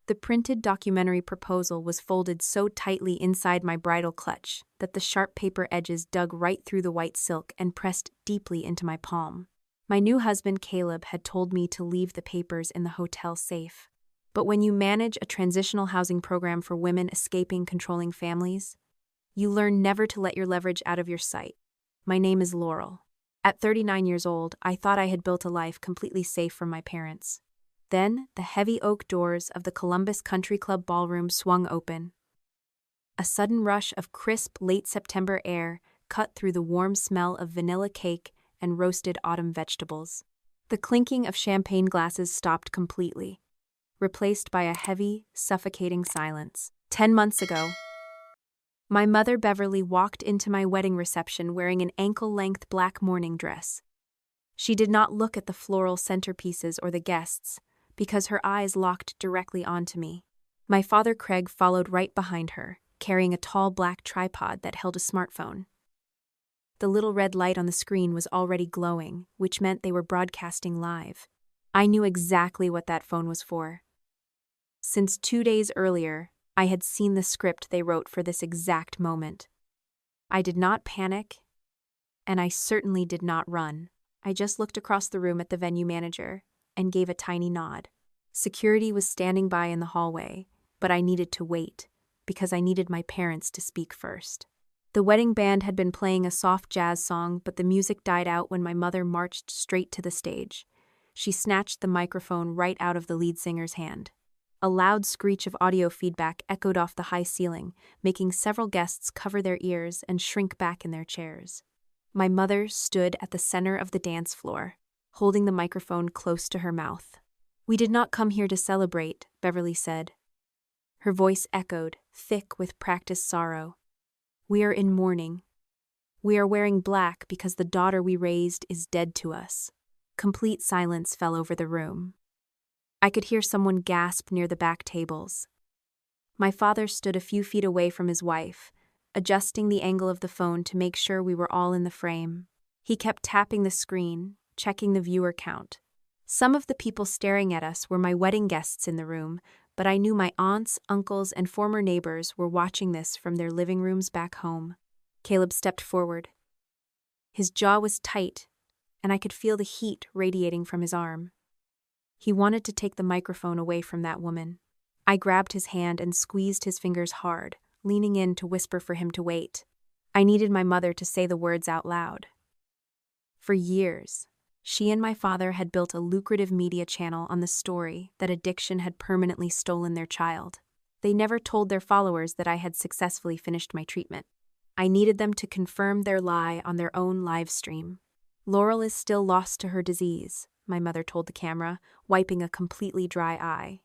The printed documentary proposal was folded so tightly inside my bridal clutch that the sharp paper edges dug right through the white silk and pressed deeply into my palm. My new husband, Caleb, had told me to leave the papers in the hotel safe. But when you manage a transitional housing program for women escaping controlling families, you learn never to let your leverage out of your sight. My name is Laurel. At 39 years old, I thought I had built a life completely safe from my parents. Then, the heavy oak doors of the Columbus Country Club ballroom swung open. A sudden rush of crisp, late September air cut through the warm smell of vanilla cake and roasted autumn vegetables. The clinking of champagne glasses stopped completely, replaced by a heavy, suffocating silence. 10 months ago, my mother Beverly walked into my wedding reception wearing an ankle-length black mourning dress. She did not look at the floral centerpieces or the guests, because her eyes locked directly onto me. My father Craig followed right behind her, carrying a tall black tripod that held a smartphone. The little red light on the screen was already glowing, which meant they were broadcasting live. I knew exactly what that phone was for. Since 2 days earlier, I had seen the script they wrote for this exact moment. I did not panic, and I certainly did not run. I just looked across the room at the venue manager and gave a tiny nod. Security was standing by in the hallway, but I needed to wait, because I needed my parents to speak first. The wedding band had been playing a soft jazz song, but the music died out when my mother marched straight to the stage. She snatched the microphone right out of the lead singer's hand. A loud screech of audio feedback echoed off the high ceiling, making several guests cover their ears and shrink back in their chairs. My mother stood at the center of the dance floor, holding the microphone close to her mouth. "We did not come here to celebrate," Beverly said. Her voice echoed, thick with practiced sorrow. "We are in mourning. We are wearing black because the daughter we raised is dead to us." Complete silence fell over the room. I could hear someone gasp near the back tables. My father stood a few feet away from his wife, adjusting the angle of the phone to make sure we were all in the frame. He kept tapping the screen, checking the viewer count. Some of the people staring at us were my wedding guests in the room, but I knew my aunts, uncles, and former neighbors were watching this from their living rooms back home. Caleb stepped forward. His jaw was tight, and I could feel the heat radiating from his arm. He wanted to take the microphone away from that woman. I grabbed his hand and squeezed his fingers hard, leaning in to whisper for him to wait. I needed my mother to say the words out loud. For years, she and my father had built a lucrative media channel on the story that addiction had permanently stolen their child. They never told their followers that I had successfully finished my treatment. I needed them to confirm their lie on their own live stream. "Laurel is still lost to her disease," my mother told the camera, wiping a completely dry eye.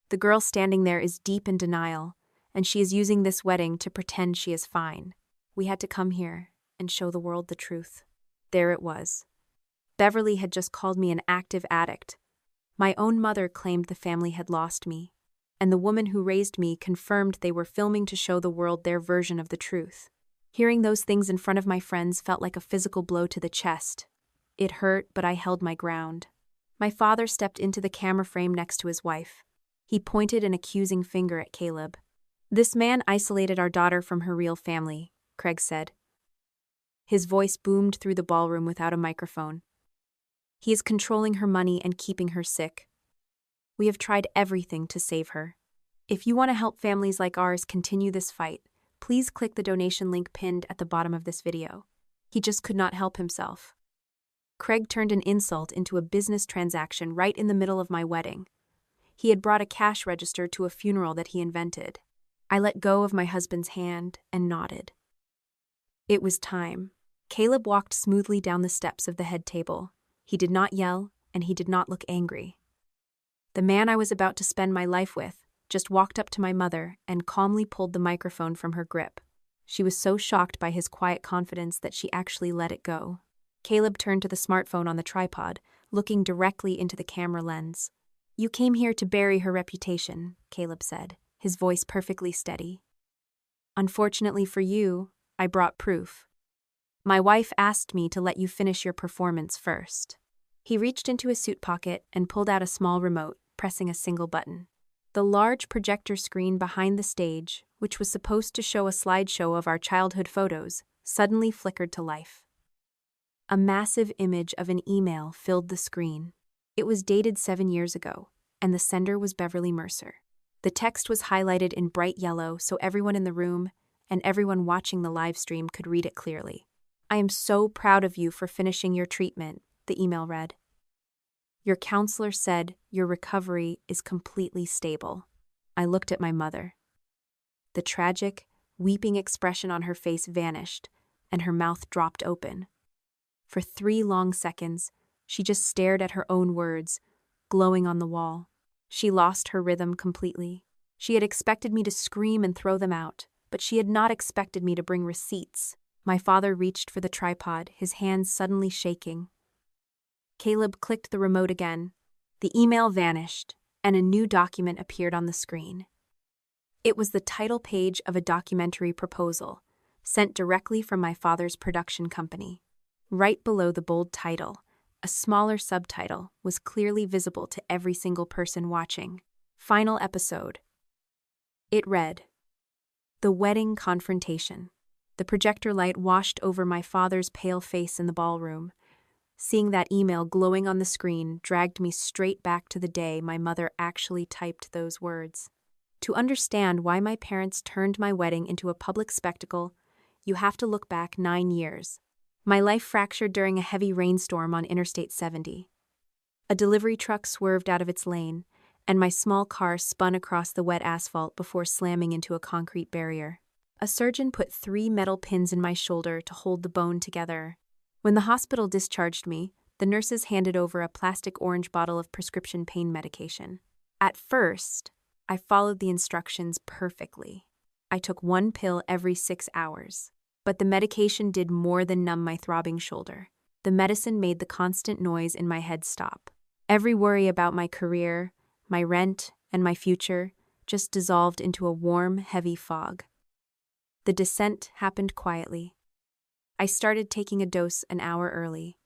"The girl standing there is deep in denial, and she is using this wedding to pretend she is fine. We had to come here and show the world the truth." There it was. Beverly had just called me an active addict. My own mother claimed the family had lost me, and the woman who raised me confirmed they were filming to show the world their version of the truth. Hearing those things in front of my friends felt like a physical blow to the chest. It hurt, but I held my ground. My father stepped into the camera frame next to his wife. He pointed an accusing finger at Caleb. "This man isolated our daughter from her real family," Craig said. His voice boomed through the ballroom without a microphone. "He is controlling her money and keeping her sick. We have tried everything to save her. If you want to help families like ours continue this fight, please click the donation link pinned at the bottom of this video." He just could not help himself. Craig turned an insult into a business transaction right in the middle of my wedding. He had brought a cash register to a funeral that he invented. I let go of my husband's hand and nodded. It was time. Caleb walked smoothly down the steps of the head table. He did not yell, and he did not look angry. The man I was about to spend my life with just walked up to my mother and calmly pulled the microphone from her grip. She was so shocked by his quiet confidence that she actually let it go. Caleb turned to the smartphone on the tripod, looking directly into the camera lens. "You came here to bury her reputation," Caleb said, his voice perfectly steady. "Unfortunately for you, I brought proof. My wife asked me to let you finish your performance first." He reached into his suit pocket and pulled out a small remote, pressing a single button. The large projector screen behind the stage, which was supposed to show a slideshow of our childhood photos, suddenly flickered to life. A massive image of an email filled the screen. It was dated 7 years ago, and the sender was Beverly Mercer. The text was highlighted in bright yellow so everyone in the room and everyone watching the live stream could read it clearly. "I am so proud of you for finishing your treatment," the email read. "Your counselor said your recovery is completely stable." I looked at my mother. The tragic, weeping expression on her face vanished, and her mouth dropped open. For 3 long seconds, she just stared at her own words, glowing on the wall. She lost her rhythm completely. She had expected me to scream and throw them out, but she had not expected me to bring receipts. My father reached for the tripod, his hands suddenly shaking. Caleb clicked the remote again. The email vanished, and a new document appeared on the screen. It was the title page of a documentary proposal, sent directly from my father's production company. Right below the bold title, a smaller subtitle was clearly visible to every single person watching. Final episode. It read, "The Wedding Confrontation." The projector light washed over my father's pale face in the ballroom. Seeing that email glowing on the screen dragged me straight back to the day my mother actually typed those words. To understand why my parents turned my wedding into a public spectacle, you have to look back 9 years. My life fractured during a heavy rainstorm on Interstate 70. A delivery truck swerved out of its lane, and my small car spun across the wet asphalt before slamming into a concrete barrier. A surgeon put 3 metal pins in my shoulder to hold the bone together. When the hospital discharged me, the nurses handed over a plastic orange bottle of prescription pain medication. At first, I followed the instructions perfectly. I took 1 pill every 6 hours. But the medication did more than numb my throbbing shoulder. The medicine made the constant noise in my head stop. Every worry about my career, my rent, and my future just dissolved into a warm, heavy fog. The descent happened quietly. I started taking a dose an hour early,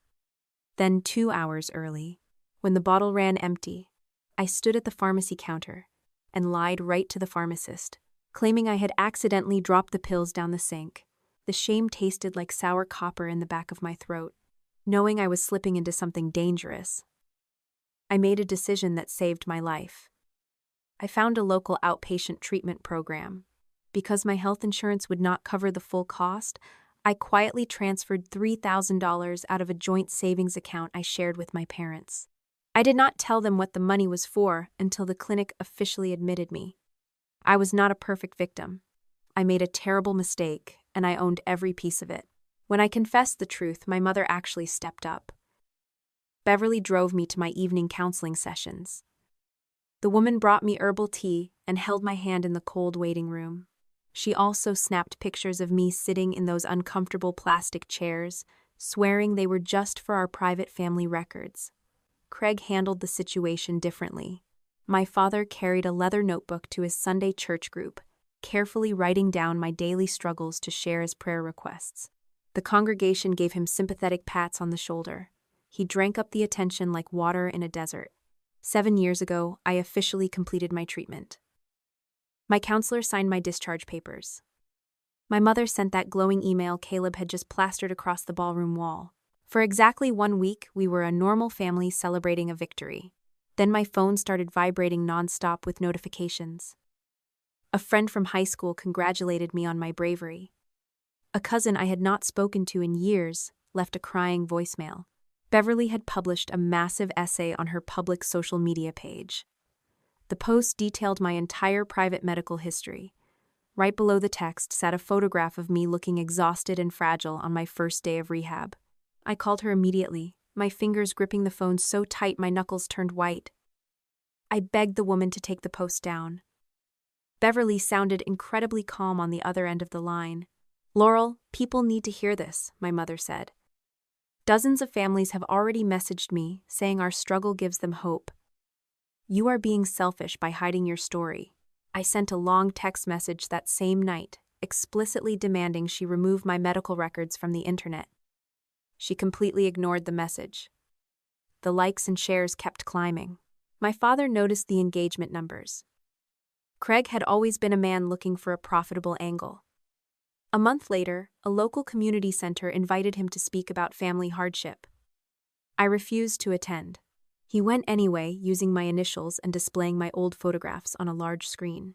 then 2 hours early. When the bottle ran empty, I stood at the pharmacy counter and lied right to the pharmacist, claiming I had accidentally dropped the pills down the sink. The shame tasted like sour copper in the back of my throat, knowing I was slipping into something dangerous. I made a decision that saved my life. I found a local outpatient treatment program. Because my health insurance would not cover the full cost, I quietly transferred $3,000 out of a joint savings account I shared with my parents. I did not tell them what the money was for until the clinic officially admitted me. I was not a perfect victim. I made a terrible mistake, and I owned every piece of it. When I confessed the truth, my mother actually stepped up. Beverly drove me to my evening counseling sessions. The woman brought me herbal tea and held my hand in the cold waiting room. She also snapped pictures of me sitting in those uncomfortable plastic chairs, swearing they were just for our private family records. Craig handled the situation differently. My father carried a leather notebook to his Sunday church group, carefully writing down my daily struggles to share as prayer requests. The congregation gave him sympathetic pats on the shoulder. He drank up the attention like water in a desert. 7 years ago, I officially completed my treatment. My counselor signed my discharge papers. My mother sent that glowing email Caleb had just plastered across the ballroom wall. For exactly 1 week, we were a normal family celebrating a victory. Then my phone started vibrating nonstop with notifications. A friend from high school congratulated me on my bravery. A cousin I had not spoken to in years left a crying voicemail. Beverly had published a massive essay on her public social media page. The post detailed my entire private medical history. Right below the text sat a photograph of me looking exhausted and fragile on my first day of rehab. I called her immediately, my fingers gripping the phone so tight my knuckles turned white. I begged the woman to take the post down. Beverly sounded incredibly calm on the other end of the line. "Laurel, people need to hear this," my mother said. "Dozens of families have already messaged me saying our struggle gives them hope. You are being selfish by hiding your story." I sent a long text message that same night, explicitly demanding she remove my medical records from the internet. She completely ignored the message. The likes and shares kept climbing. My father noticed the engagement numbers. Craig had always been a man looking for a profitable angle. A month later, a local community center invited him to speak about family hardship. I refused to attend. He went anyway, using my initials and displaying my old photographs on a large screen.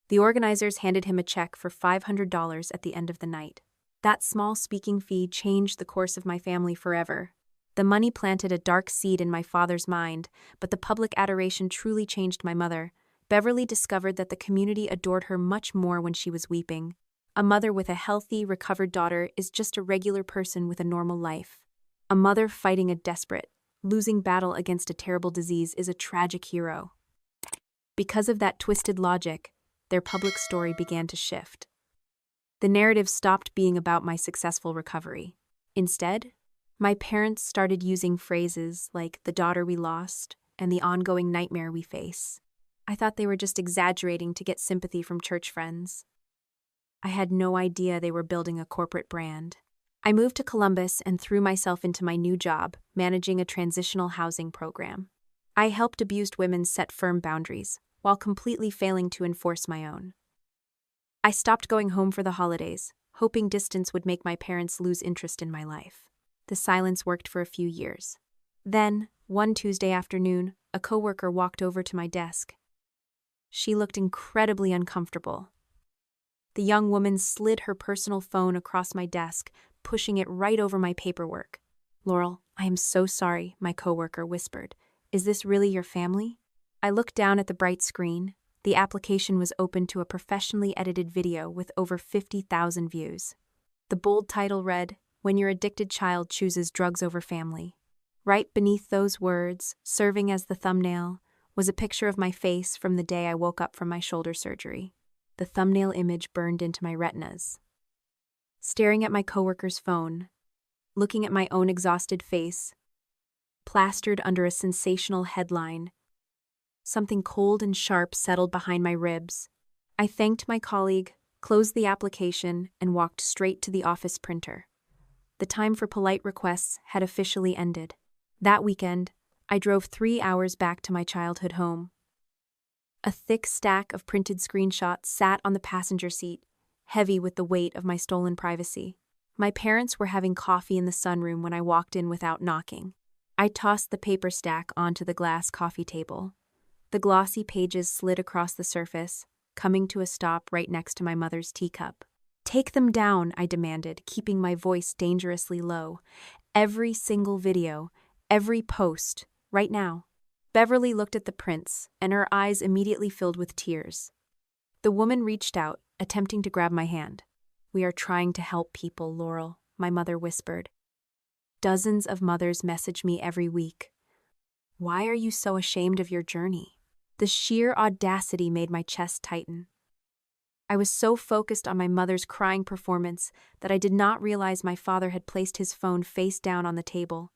The organizers handed him a check for $500 at the end of the night. That small speaking fee changed the course of my family forever. The money planted a dark seed in my father's mind, but the public adoration truly changed my mother. Beverly discovered that the community adored her much more when she was weeping. A mother with a healthy, recovered daughter is just a regular person with a normal life. A mother fighting a desperate, losing battle against a terrible disease is a tragic hero. Because of that twisted logic, their public story began to shift. The narrative stopped being about my successful recovery. Instead, my parents started using phrases like the daughter we lost and the ongoing nightmare we face. I thought they were just exaggerating to get sympathy from church friends. I had no idea they were building a corporate brand. I moved to Columbus and threw myself into my new job, managing a transitional housing program. I helped abused women set firm boundaries, while completely failing to enforce my own. I stopped going home for the holidays, hoping distance would make my parents lose interest in my life. The silence worked for a few years. Then, one Tuesday afternoon, a coworker walked over to my desk. She looked incredibly uncomfortable. The young woman slid her personal phone across my desk, pushing it right over my paperwork. "Laurel, I am so sorry," my coworker whispered. "Is this really your family?" I looked down at the bright screen. The application was open to a professionally edited video with over 50,000 views. The bold title read, "When Your Addicted Child Chooses Drugs Over Family." Right beneath those words, serving as the thumbnail, was a picture of my face from the day I woke up from my shoulder surgery. The thumbnail image burned into my retinas. Staring at my coworker's phone, looking at my own exhausted face, plastered under a sensational headline, something cold and sharp settled behind my ribs. I thanked my colleague, closed the application, and walked straight to the office printer. The time for polite requests had officially ended. That weekend, I drove 3 hours back to my childhood home. A thick stack of printed screenshots sat on the passenger seat, heavy with the weight of my stolen privacy. My parents were having coffee in the sunroom when I walked in without knocking. I tossed the paper stack onto the glass coffee table. The glossy pages slid across the surface, coming to a stop right next to my mother's teacup. "Take them down," I demanded, keeping my voice dangerously low. "Every single video, every post, right now." Beverly looked at the prints, and her eyes immediately filled with tears. The woman reached out, attempting to grab my hand. "We are trying to help people, Laurel," my mother whispered. "Dozens of mothers message me every week. Why are you so ashamed of your journey?" The sheer audacity made my chest tighten. I was so focused on my mother's crying performance that I did not realize my father had placed his phone face down on the table.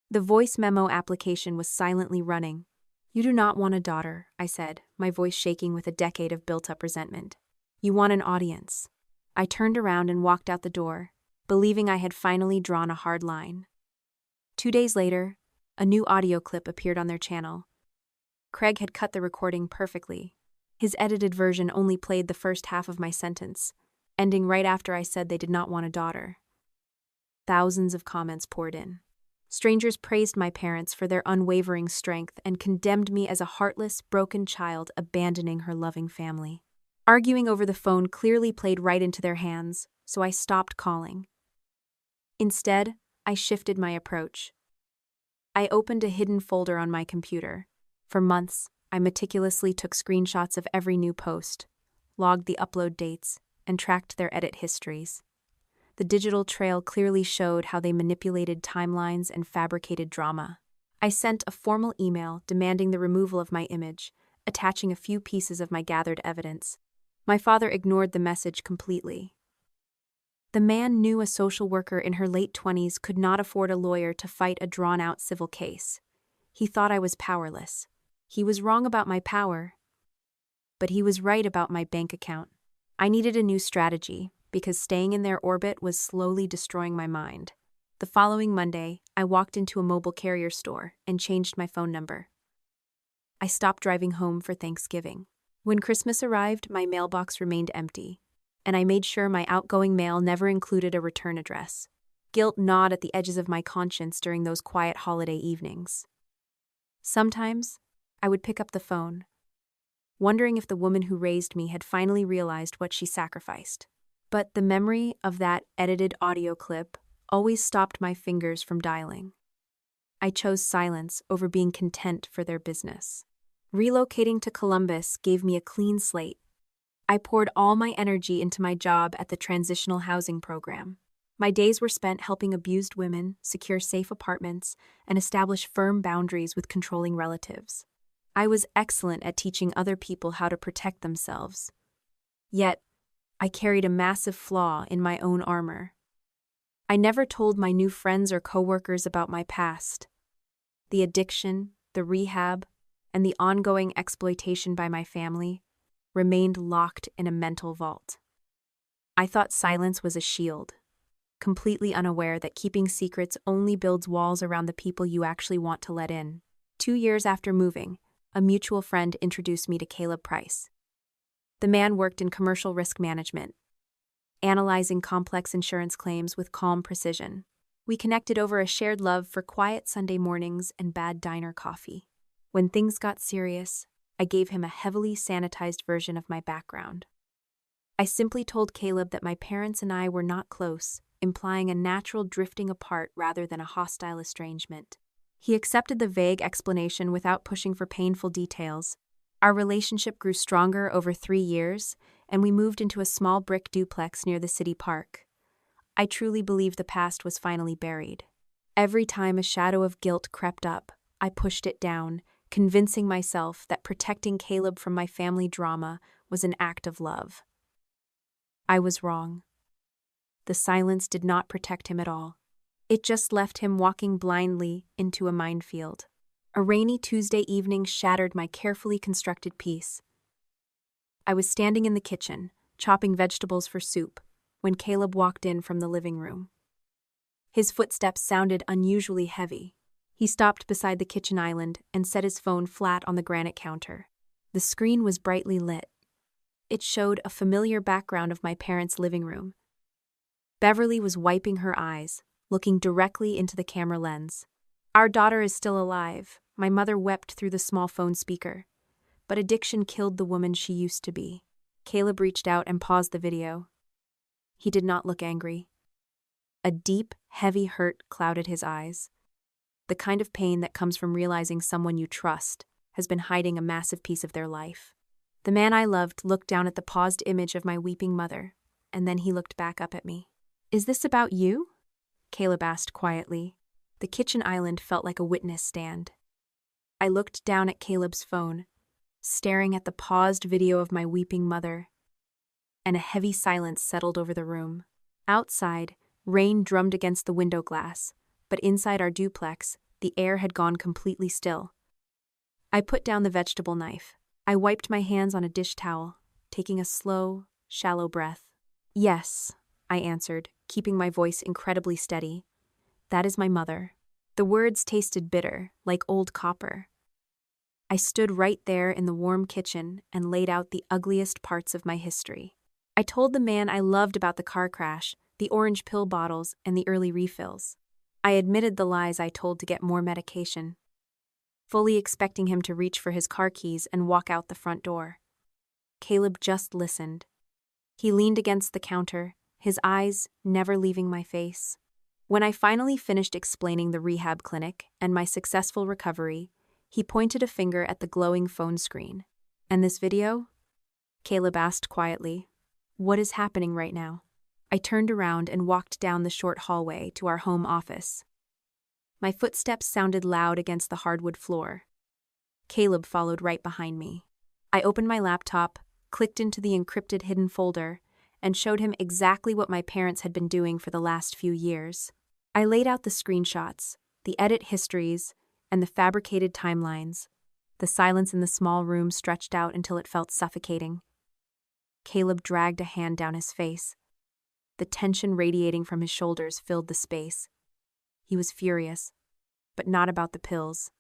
The voice memo application was silently running. "You do not want a daughter," I said, my voice shaking with a decade of built-up resentment. "You want an audience." I turned around and walked out the door, believing I had finally drawn a hard line. 2 days later, a new audio clip appeared on their channel. Craig had cut the recording perfectly. His edited version only played the first half of my sentence, ending right after I said they did not want a daughter. Thousands of comments poured in. Strangers praised my parents for their unwavering strength and condemned me as a heartless, broken child abandoning her loving family. Arguing over the phone clearly played right into their hands, so I stopped calling. Instead, I shifted my approach. I opened a hidden folder on my computer. For months, I meticulously took screenshots of every new post, logged the upload dates, and tracked their edit histories. The digital trail clearly showed how they manipulated timelines and fabricated drama. I sent a formal email demanding the removal of my image, attaching a few pieces of my gathered evidence. My father ignored the message completely. The man knew a social worker in her late 20s could not afford a lawyer to fight a drawn-out civil case. He thought I was powerless. He was wrong about my power, but he was right about my bank account. I needed a new strategy, because staying in their orbit was slowly destroying my mind. The following Monday, I walked into a mobile carrier store and changed my phone number. I stopped driving home for Thanksgiving. When Christmas arrived, my mailbox remained empty, and I made sure my outgoing mail never included a return address. Guilt gnawed at the edges of my conscience during those quiet holiday evenings. Sometimes, I would pick up the phone, wondering if the woman who raised me had finally realized what she sacrificed. But the memory of that edited audio clip always stopped my fingers from dialing. I chose silence over being content for their business. Relocating to Columbus gave me a clean slate. I poured all my energy into my job at the transitional housing program. My days were spent helping abused women secure safe apartments and establish firm boundaries with controlling relatives. I was excellent at teaching other people how to protect themselves. Yet, I carried a massive flaw in my own armor. I never told my new friends or coworkers about my past. The addiction, the rehab, and the ongoing exploitation by my family remained locked in a mental vault. I thought silence was a shield, completely unaware that keeping secrets only builds walls around the people you actually want to let in. 2 years after moving, a mutual friend introduced me to Caleb Price. The man worked in commercial risk management, analyzing complex insurance claims with calm precision. We connected over a shared love for quiet Sunday mornings and bad diner coffee. When things got serious, I gave him a heavily sanitized version of my background. I simply told Caleb that my parents and I were not close, implying a natural drifting apart rather than a hostile estrangement. He accepted the vague explanation without pushing for painful details. Our relationship grew stronger over 3 years, and we moved into a small brick duplex near the city park. I truly believed the past was finally buried. Every time a shadow of guilt crept up, I pushed it down, convincing myself that protecting Caleb from my family drama was an act of love. I was wrong. The silence did not protect him at all. It just left him walking blindly into a minefield. A rainy Tuesday evening shattered my carefully constructed peace. I was standing in the kitchen, chopping vegetables for soup, when Caleb walked in from the living room. His footsteps sounded unusually heavy. He stopped beside the kitchen island and set his phone flat on the granite counter. The screen was brightly lit. It showed a familiar background of my parents' living room. Beverly was wiping her eyes, looking directly into the camera lens. "Our daughter is still alive," my mother wept through the small phone speaker. But addiction killed the woman she used to be. Caleb reached out and paused the video. He did not look angry. A deep, heavy hurt clouded his eyes. The kind of pain that comes from realizing someone you trust has been hiding a massive piece of their life. The man I loved looked down at the paused image of my weeping mother, and then he looked back up at me. "Is this about you?" Caleb asked quietly. The kitchen island felt like a witness stand. I looked down at Caleb's phone, staring at the paused video of my weeping mother, and a heavy silence settled over the room. Outside, rain drummed against the window glass, but inside our duplex, the air had gone completely still. I put down the vegetable knife. I wiped my hands on a dish towel, taking a slow, shallow breath. "Yes," I answered, keeping my voice incredibly steady. "That is my mother." The words tasted bitter, like old copper. I stood right there in the warm kitchen and laid out the ugliest parts of my history. I told the man I loved about the car crash, the orange pill bottles, and the early refills. I admitted the lies I told to get more medication, fully expecting him to reach for his car keys and walk out the front door. Caleb just listened. He leaned against the counter, his eyes never leaving my face. When I finally finished explaining the rehab clinic and my successful recovery, he pointed a finger at the glowing phone screen. "And this video?" Caleb asked quietly. "What is happening right now?" I turned around and walked down the short hallway to our home office. My footsteps sounded loud against the hardwood floor. Caleb followed right behind me. I opened my laptop, clicked into the encrypted hidden folder, and showed him exactly what my parents had been doing for the last few years. I laid out the screenshots, the edit histories, and the fabricated timelines. The silence in the small room stretched out until it felt suffocating. Caleb dragged a hand down his face. The tension radiating from his shoulders filled the space. He was furious, but not about the pills.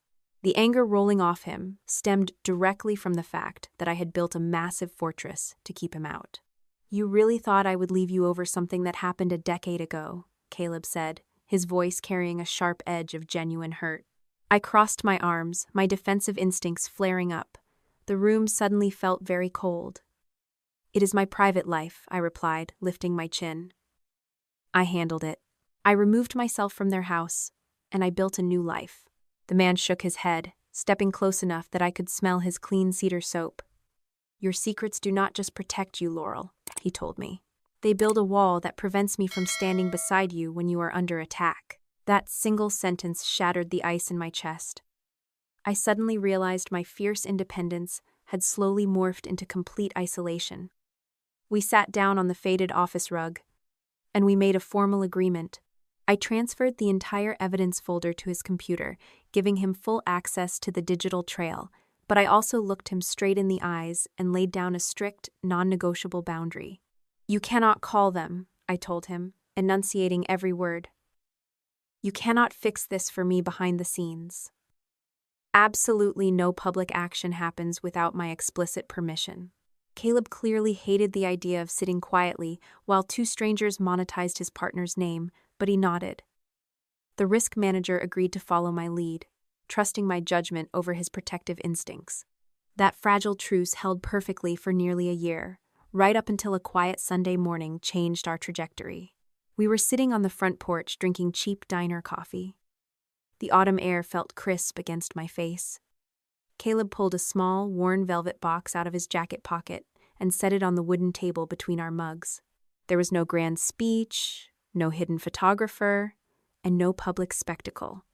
The anger rolling off him stemmed directly from the fact that I had built a massive fortress to keep him out. "You really thought I would leave you over something that happened a decade ago," Caleb said, his voice carrying a sharp edge of genuine hurt. I crossed my arms, my defensive instincts flaring up. The room suddenly felt very cold. "It is my private life," I replied, lifting my chin. "I handled it. I removed myself from their house, and I built a new life." The man shook his head, stepping close enough that I could smell his clean cedar soap. "Your secrets do not just protect you, Laurel," he told me. "They build a wall that prevents me from standing beside you when you are under attack." That single sentence shattered the ice in my chest. I suddenly realized my fierce independence had slowly morphed into complete isolation. We sat down on the faded office rug, and we made a formal agreement. I transferred the entire evidence folder to his computer, giving him full access to the digital trail, but I also looked him straight in the eyes and laid down a strict, non-negotiable boundary. "You cannot call them," I told him, enunciating every word. "You cannot fix this for me behind the scenes. Absolutely no public action happens without my explicit permission." Caleb clearly hated the idea of sitting quietly while two strangers monetized his partner's name, but he nodded. The risk manager agreed to follow my lead, trusting my judgment over his protective instincts. That fragile truce held perfectly for nearly a year, right up until a quiet Sunday morning changed our trajectory. We were sitting on the front porch drinking cheap diner coffee. The autumn air felt crisp against my face. Caleb pulled a small, worn velvet box out of his jacket pocket and set it on the wooden table between our mugs. There was no grand speech, no hidden photographer, and no public spectacle.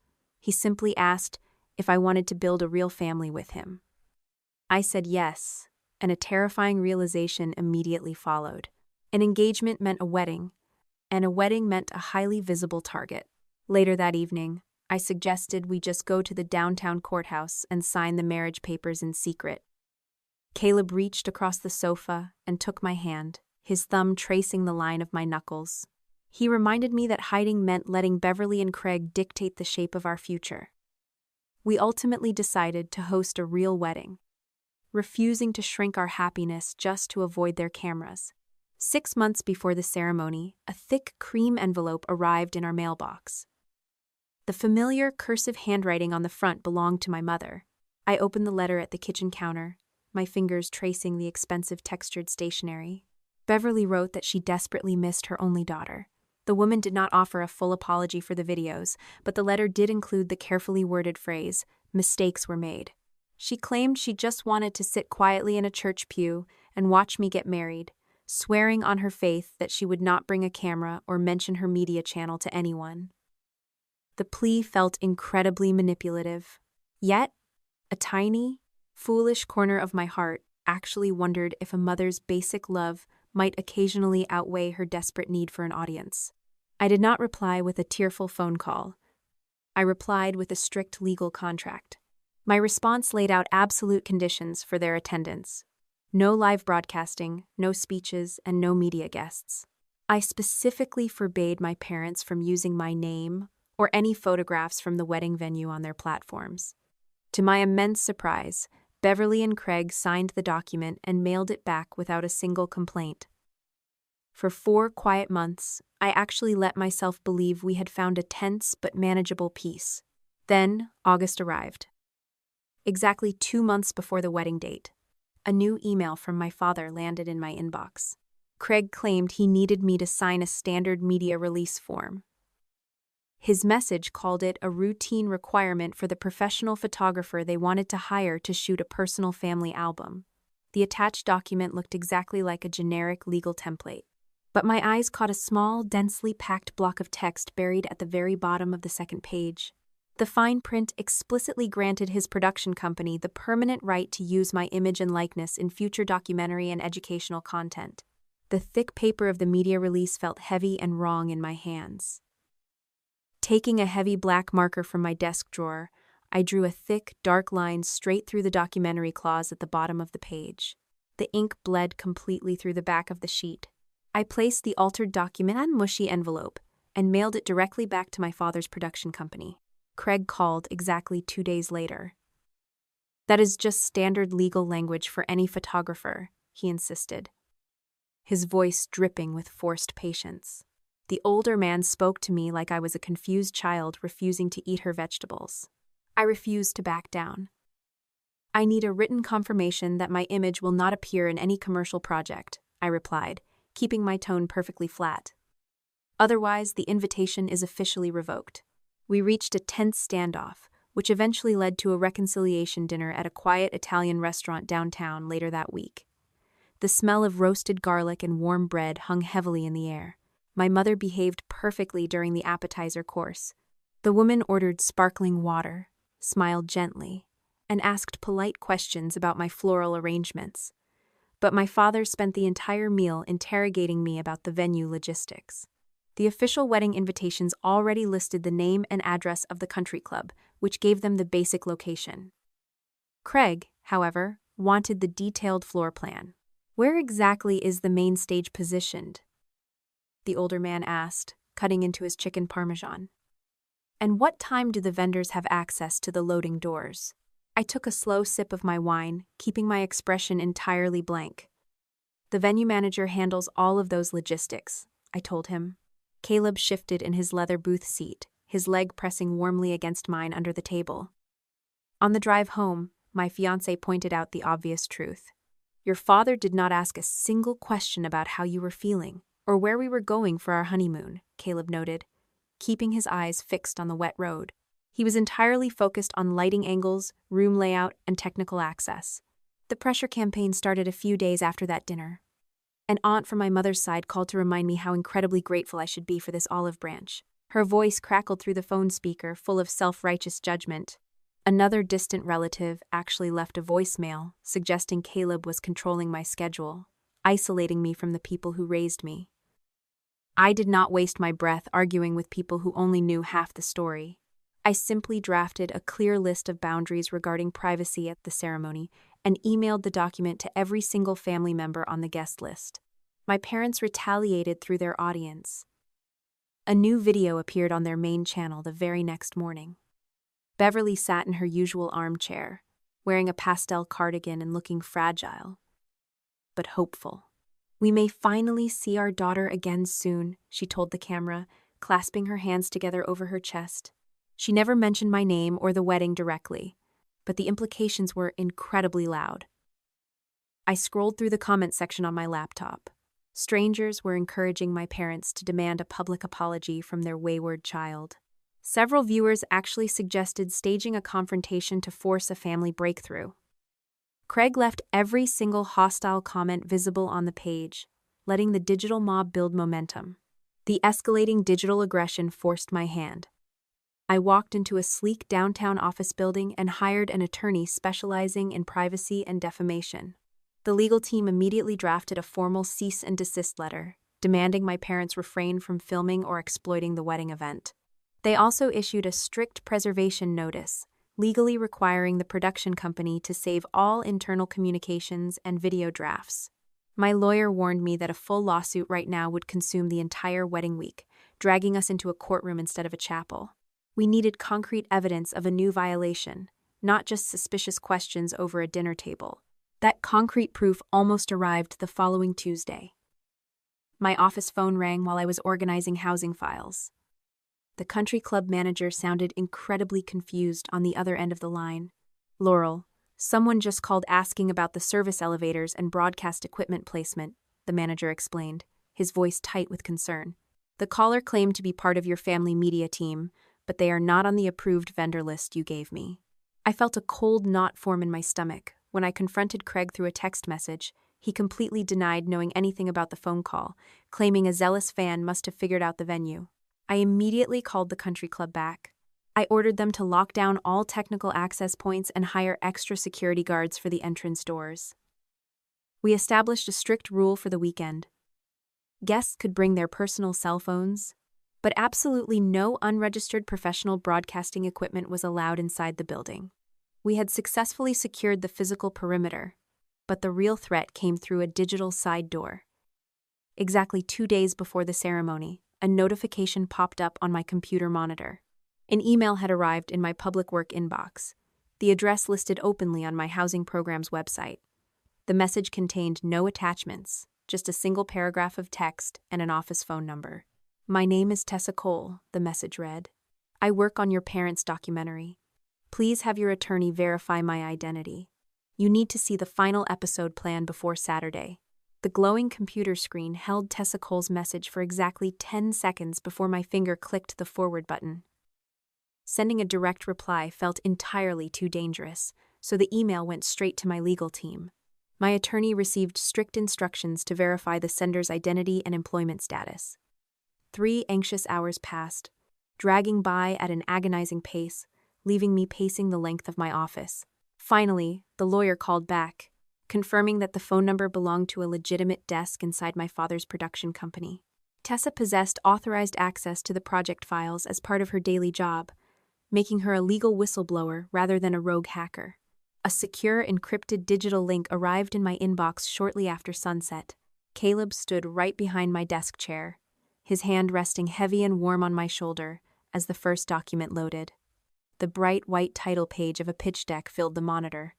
He simply asked if I wanted to build a real family with him. I said yes, and a terrifying realization immediately followed. An engagement meant a wedding, and a wedding meant a highly visible target. Later that evening, I suggested we just go to the downtown courthouse and sign the marriage papers in secret. Caleb reached across the sofa and took my hand, his thumb tracing the line of my knuckles. He reminded me that hiding meant letting Beverly and Craig dictate the shape of our future. We ultimately decided to host a real wedding, refusing to shrink our happiness just to avoid their cameras. 6 months before the ceremony, a thick cream envelope arrived in our mailbox. The familiar cursive handwriting on the front belonged to my mother. I opened the letter at the kitchen counter, my fingers tracing the expensive textured stationery. Beverly wrote that she desperately missed her only daughter. The woman did not offer a full apology for the videos, but the letter did include the carefully worded phrase, "Mistakes were made." She claimed she just wanted to sit quietly in a church pew and watch me get married, swearing on her faith that she would not bring a camera or mention her media channel to anyone. The plea felt incredibly manipulative. Yet, a tiny, foolish corner of my heart actually wondered if a mother's basic love might occasionally outweigh her desperate need for an audience. I did not reply with a tearful phone call. I replied with a strict legal contract. My response laid out absolute conditions for their attendance. No live broadcasting, no speeches, and no media guests. I specifically forbade my parents from using my name or any photographs from the wedding venue on their platforms. To my immense surprise, Beverly and Craig signed the document and mailed it back without a single complaint. For 4 quiet months, I actually let myself believe we had found a tense but manageable peace. Then, August arrived. Exactly 2 months before the wedding date, a new email from my father landed in my inbox. Craig claimed he needed me to sign a standard media release form. His message called it a routine requirement for the professional photographer they wanted to hire to shoot a personal family album. The attached document looked exactly like a generic legal template. But my eyes caught a small, densely packed block of text buried at the very bottom of the second page. The fine print explicitly granted his production company the permanent right to use my image and likeness in future documentary and educational content. The thick paper of the media release felt heavy and wrong in my hands. Taking a heavy black marker from my desk drawer, I drew a thick, dark line straight through the documentary clause at the bottom of the page. The ink bled completely through the back of the sheet. I placed the altered document in a mushy envelope and mailed it directly back to my father's production company. Craig called exactly 2 days later. That is just standard legal language for any photographer, he insisted, his voice dripping with forced patience. The older man spoke to me like I was a confused child refusing to eat her vegetables. I refused to back down. I need a written confirmation that my image will not appear in any commercial project, I replied, keeping my tone perfectly flat. Otherwise, the invitation is officially revoked. We reached a tense standoff, which eventually led to a reconciliation dinner at a quiet Italian restaurant downtown later that week. The smell of roasted garlic and warm bread hung heavily in the air. My mother behaved perfectly during the appetizer course. The woman ordered sparkling water, smiled gently, and asked polite questions about my floral arrangements. But my father spent the entire meal interrogating me about the venue logistics. The official wedding invitations already listed the name and address of the country club, which gave them the basic location. Craig, however, wanted the detailed floor plan. Where exactly is the main stage positioned? The older man asked, cutting into his chicken parmesan. And what time do the vendors have access to the loading doors? I took a slow sip of my wine, keeping my expression entirely blank. The venue manager handles all of those logistics, I told him. Caleb shifted in his leather booth seat, his leg pressing warmly against mine under the table. On the drive home, my fiancé pointed out the obvious truth. Your father did not ask a single question about how you were feeling, or where we were going for our honeymoon, Caleb noted, keeping his eyes fixed on the wet road. He was entirely focused on lighting angles, room layout, and technical access. The pressure campaign started a few days after that dinner. An aunt from my mother's side called to remind me how incredibly grateful I should be for this olive branch. Her voice crackled through the phone speaker, full of self-righteous judgment. Another distant relative actually left a voicemail, suggesting Caleb was controlling my schedule, isolating me from the people who raised me. I did not waste my breath arguing with people who only knew half the story. I simply drafted a clear list of boundaries regarding privacy at the ceremony and emailed the document to every single family member on the guest list. My parents retaliated through their audience. A new video appeared on their main channel the very next morning. Beverly sat in her usual armchair, wearing a pastel cardigan and looking fragile, but hopeful. We may finally see our daughter again soon, she told the camera, clasping her hands together over her chest. She never mentioned my name or the wedding directly, but the implications were incredibly loud. I scrolled through the comment section on my laptop. Strangers were encouraging my parents to demand a public apology from their wayward child. Several viewers actually suggested staging a confrontation to force a family breakthrough. Craig left every single hostile comment visible on the page, letting the digital mob build momentum. The escalating digital aggression forced my hand. I walked into a sleek downtown office building and hired an attorney specializing in privacy and defamation. The legal team immediately drafted a formal cease and desist letter, demanding my parents refrain from filming or exploiting the wedding event. They also issued a strict preservation notice, legally requiring the production company to save all internal communications and video drafts. My lawyer warned me that a full lawsuit right now would consume the entire wedding week, dragging us into a courtroom instead of a chapel. We needed concrete evidence of a new violation, not just suspicious questions over a dinner table. That concrete proof almost arrived the following Tuesday. My office phone rang while I was organizing housing files. The country club manager sounded incredibly confused on the other end of the line. Laurel, someone just called asking about the service elevators and broadcast equipment placement, the manager explained, his voice tight with concern. The caller claimed to be part of your family media team, but they are not on the approved vendor list you gave me. I felt a cold knot form in my stomach. When I confronted Craig through a text message, he completely denied knowing anything about the phone call, claiming a zealous fan must have figured out the venue. I immediately called the country club back. I ordered them to lock down all technical access points and hire extra security guards for the entrance doors. We established a strict rule for the weekend. Guests could bring their personal cell phones, but absolutely no unregistered professional broadcasting equipment was allowed inside the building. We had successfully secured the physical perimeter, but the real threat came through a digital side door. Exactly 2 days before the ceremony, a notification popped up on my computer monitor. An email had arrived in my public work inbox, the address listed openly on my housing program's website. The message contained no attachments, just a single paragraph of text and an office phone number. "My name is Tessa Cole," the message read. "I work on your parents' documentary. Please have your attorney verify my identity. You need to see the final episode plan before Saturday." The glowing computer screen held Tessa Cole's message for exactly 10 seconds before my finger clicked the forward button. Sending a direct reply felt entirely too dangerous, so the email went straight to my legal team. My attorney received strict instructions to verify the sender's identity and employment status. 3 anxious hours passed, dragging by at an agonizing pace, leaving me pacing the length of my office. Finally, the lawyer called back, confirming that the phone number belonged to a legitimate desk inside my father's production company. Tessa possessed authorized access to the project files as part of her daily job, making her a legal whistleblower rather than a rogue hacker. A secure, encrypted digital link arrived in my inbox shortly after sunset. Caleb stood right behind my desk chair, his hand resting heavy and warm on my shoulder as the first document loaded. The bright white title page of a pitch deck filled the monitor.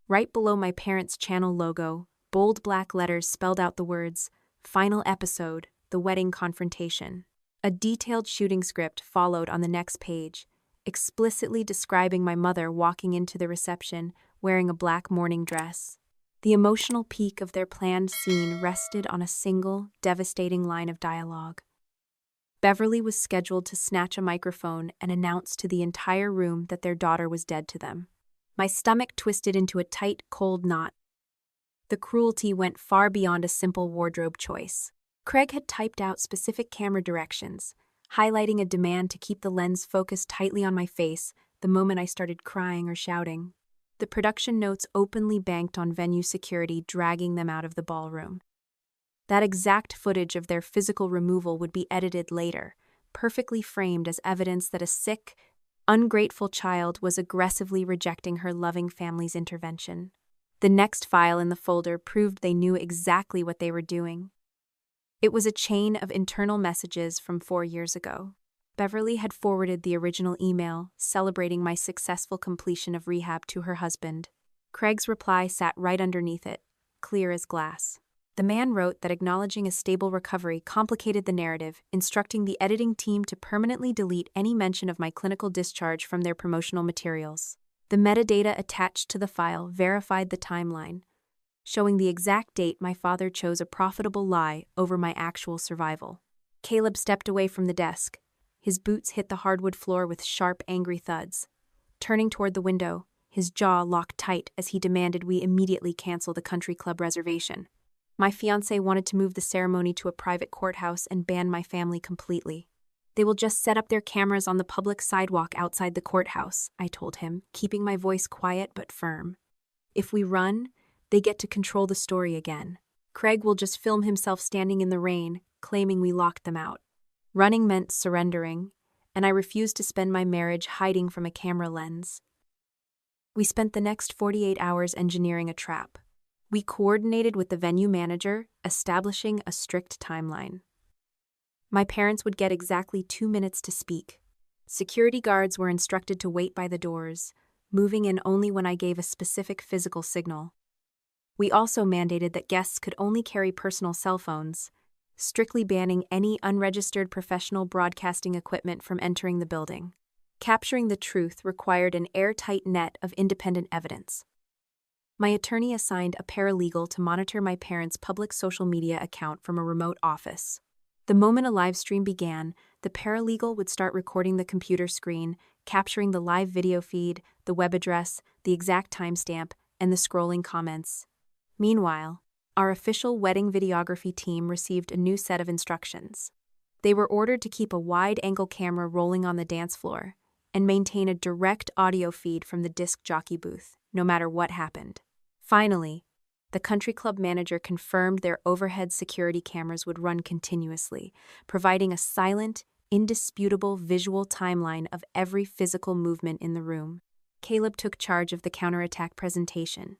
Right below my parents' channel logo, bold black letters spelled out the words, "Final Episode, The Wedding Confrontation." A detailed shooting script followed on the next page, explicitly describing my mother walking into the reception wearing a black mourning dress. The emotional peak of their planned scene rested on a single, devastating line of dialogue. Beverly was scheduled to snatch a microphone and announce to the entire room that their daughter was dead to them. My stomach twisted into a tight, cold knot. The cruelty went far beyond a simple wardrobe choice. Craig had typed out specific camera directions, highlighting a demand to keep the lens focused tightly on my face the moment I started crying or shouting. The production notes openly banked on venue security dragging them out of the ballroom. That exact footage of their physical removal would be edited later, perfectly framed as evidence that a sick, ungrateful child was aggressively rejecting her loving family's intervention. The next file in the folder proved they knew exactly what they were doing. It was a chain of internal messages from 4 years ago. Beverly had forwarded the original email, celebrating my successful completion of rehab to her husband. Craig's reply sat right underneath it, clear as glass. The man wrote that acknowledging a stable recovery complicated the narrative, instructing the editing team to permanently delete any mention of my clinical discharge from their promotional materials. The metadata attached to the file verified the timeline, showing the exact date my father chose a profitable lie over my actual survival. Caleb stepped away from the desk. His boots hit the hardwood floor with sharp, angry thuds. Turning toward the window, his jaw locked tight as he demanded we immediately cancel the country club reservation. My fiancé wanted to move the ceremony to a private courthouse and ban my family completely. "They will just set up their cameras on the public sidewalk outside the courthouse," I told him, keeping my voice quiet but firm. "If we run, they get to control the story again. Craig will just film himself standing in the rain, claiming we locked them out." Running meant surrendering, and I refused to spend my marriage hiding from a camera lens. We spent the next 48 hours engineering a trap. We coordinated with the venue manager, establishing a strict timeline. My parents would get exactly 2 minutes to speak. Security guards were instructed to wait by the doors, moving in only when I gave a specific physical signal. We also mandated that guests could only carry personal cell phones, strictly banning any unregistered professional broadcasting equipment from entering the building. Capturing the truth required an airtight net of independent evidence. My attorney assigned a paralegal to monitor my parents' public social media account from a remote office. The moment a live stream began, the paralegal would start recording the computer screen, capturing the live video feed, the web address, the exact timestamp, and the scrolling comments. Meanwhile, our official wedding videography team received a new set of instructions. They were ordered to keep a wide-angle camera rolling on the dance floor and maintain a direct audio feed from the disc jockey booth, no matter what happened. Finally, the country club manager confirmed their overhead security cameras would run continuously, providing a silent, indisputable visual timeline of every physical movement in the room. Caleb took charge of the counterattack presentation.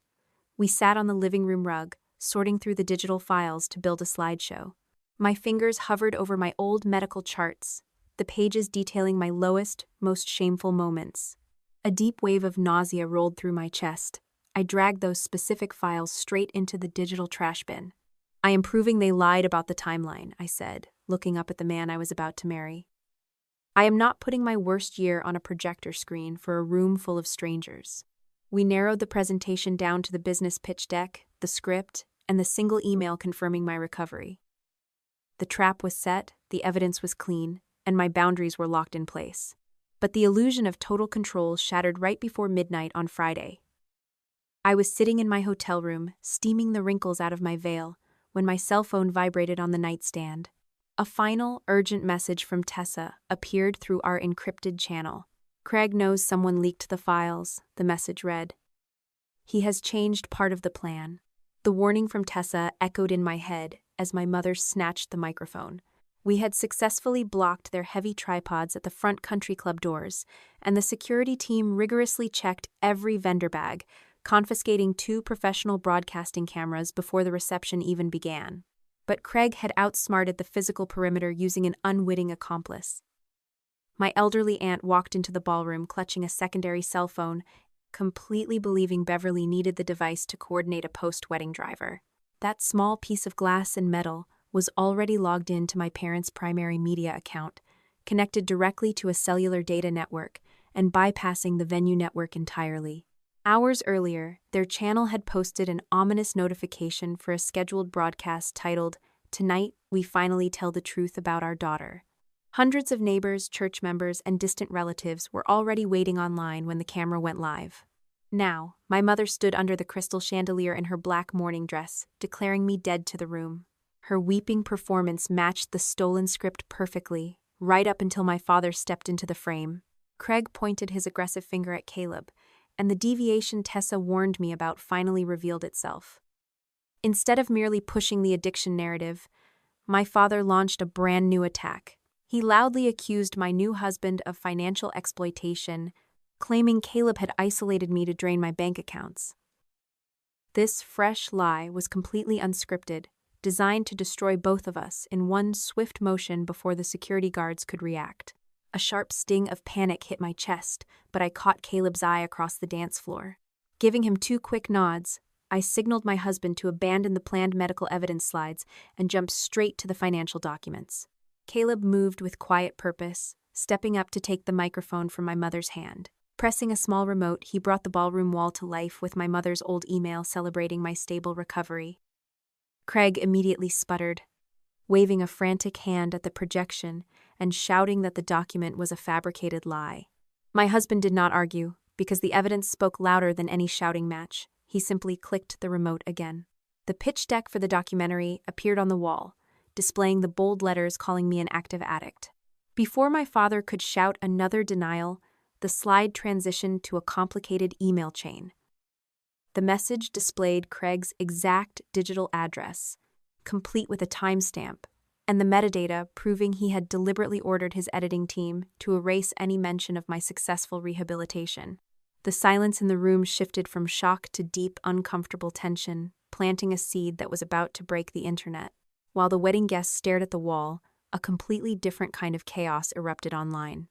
We sat on the living room rug, sorting through the digital files to build a slideshow. My fingers hovered over my old medical charts, the pages detailing my lowest, most shameful moments. A deep wave of nausea rolled through my chest. I dragged those specific files straight into the digital trash bin. "I am proving they lied about the timeline," I said, looking up at the man I was about to marry. "I am not putting my worst year on a projector screen for a room full of strangers." We narrowed the presentation down to the business pitch deck, the script, and the single email confirming my recovery. The trap was set, the evidence was clean, and my boundaries were locked in place. But the illusion of total control shattered right before midnight on Friday. I was sitting in my hotel room, steaming the wrinkles out of my veil, when my cell phone vibrated on the nightstand. A final, urgent message from Tessa appeared through our encrypted channel. "Craig knows someone leaked the files," the message read. "He has changed part of the plan." The warning from Tessa echoed in my head as my mother snatched the microphone. We had successfully blocked their heavy tripods at the front country club doors, and the security team rigorously checked every vendor bag, confiscating 2 professional broadcasting cameras before the reception even began. But Craig had outsmarted the physical perimeter using an unwitting accomplice. My elderly aunt walked into the ballroom clutching a secondary cell phone, completely believing Beverly needed the device to coordinate a post-wedding driver. That small piece of glass and metal was already logged in to my parents' primary media account, connected directly to a cellular data network, and bypassing the venue network entirely. Hours earlier, their channel had posted an ominous notification for a scheduled broadcast titled, "Tonight, we finally tell the truth about our daughter." Hundreds of neighbors, church members, and distant relatives were already waiting online when the camera went live. Now, my mother stood under the crystal chandelier in her black mourning dress, declaring me dead to the room. Her weeping performance matched the stolen script perfectly, right up until my father stepped into the frame. Craig pointed his aggressive finger at Caleb, and the deviation Tessa warned me about finally revealed itself. Instead of merely pushing the addiction narrative, my father launched a brand new attack. He loudly accused my new husband of financial exploitation, claiming Caleb had isolated me to drain my bank accounts. This fresh lie was completely unscripted, designed to destroy both of us in one swift motion before the security guards could react. A sharp sting of panic hit my chest, but I caught Caleb's eye across the dance floor. Giving him 2 quick nods, I signaled my husband to abandon the planned medical evidence slides and jump straight to the financial documents. Caleb moved with quiet purpose, stepping up to take the microphone from my mother's hand. Pressing a small remote, he brought the ballroom wall to life with my mother's old email celebrating my stable recovery. Craig immediately sputtered, waving a frantic hand at the projection and shouting that the document was a fabricated lie. My husband did not argue, because the evidence spoke louder than any shouting match. He simply clicked the remote again. The pitch deck for the documentary appeared on the wall, displaying the bold letters calling me an active addict. Before my father could shout another denial, the slide transitioned to a complicated email chain. The message displayed Craig's exact digital address, complete with a timestamp, and the metadata proving he had deliberately ordered his editing team to erase any mention of my successful rehabilitation. The silence in the room shifted from shock to deep, uncomfortable tension, planting a seed that was about to break the internet. While the wedding guests stared at the wall, a completely different kind of chaos erupted online.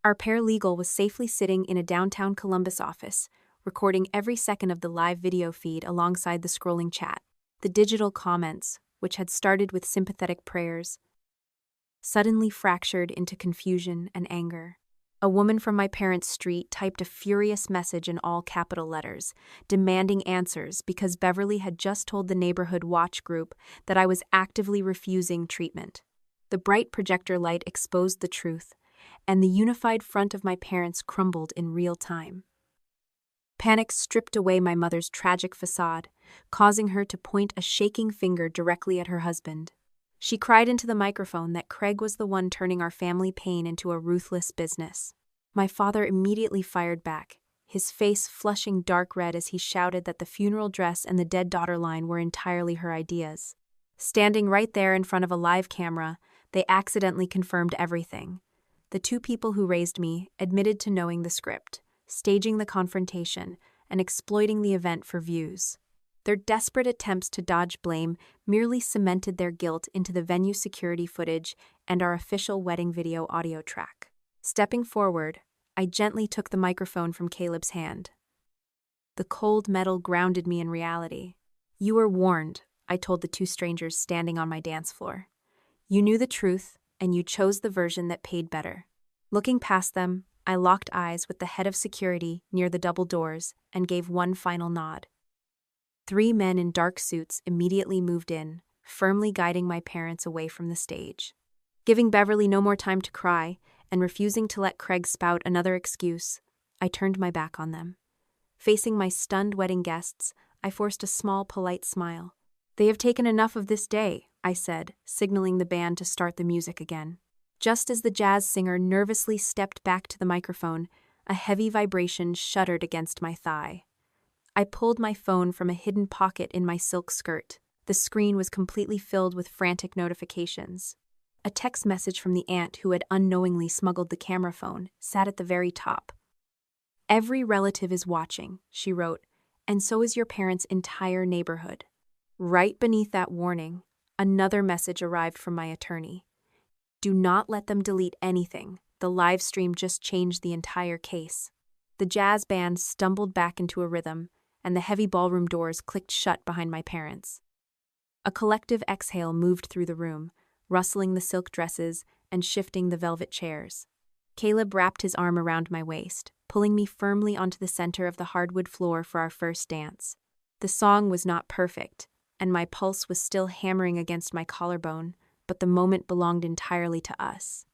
Our paralegal was safely sitting in a downtown Columbus office, recording every second of the live video feed alongside the scrolling chat. The digital comments, which had started with sympathetic prayers, suddenly fractured into confusion and anger. A woman from my parents' street typed a furious message in all capital letters, demanding answers because Beverly had just told the neighborhood watch group that I was actively refusing treatment. The bright projector light exposed the truth, and the unified front of my parents crumbled in real time. Panic stripped away my mother's tragic facade, causing her to point a shaking finger directly at her husband. She cried into the microphone that Craig was the one turning our family pain into a ruthless business. My father immediately fired back, his face flushing dark red as he shouted that the funeral dress and the dead daughter line were entirely her ideas. Standing right there in front of a live camera, they accidentally confirmed everything. The 2 people who raised me admitted to knowing the script, staging the confrontation, and exploiting the event for views. Their desperate attempts to dodge blame merely cemented their guilt into the venue security footage and our official wedding video audio track. Stepping forward, I gently took the microphone from Caleb's hand. The cold metal grounded me in reality. "You were warned," I told the two strangers standing on my dance floor. "You knew the truth, and you chose the version that paid better." Looking past them, I locked eyes with the head of security near the double doors and gave one final nod. 3 men in dark suits immediately moved in, firmly guiding my parents away from the stage. Giving Beverly no more time to cry, and refusing to let Craig spout another excuse, I turned my back on them. Facing my stunned wedding guests, I forced a small, polite smile. "They have taken enough of this day," I said, signaling the band to start the music again. Just as the jazz singer nervously stepped back to the microphone, a heavy vibration shuddered against my thigh. I pulled my phone from a hidden pocket in my silk skirt. The screen was completely filled with frantic notifications. A text message from the aunt who had unknowingly smuggled the camera phone sat at the very top. "Every relative is watching," she wrote, "and so is your parents' entire neighborhood." Right beneath that warning, another message arrived from my attorney. "Do not let them delete anything. The live stream just changed the entire case." The jazz band stumbled back into a rhythm, and the heavy ballroom doors clicked shut behind my parents. A collective exhale moved through the room, rustling the silk dresses and shifting the velvet chairs. Caleb wrapped his arm around my waist, pulling me firmly onto the center of the hardwood floor for our first dance. The song was not perfect, and my pulse was still hammering against my collarbone, but the moment belonged entirely to us.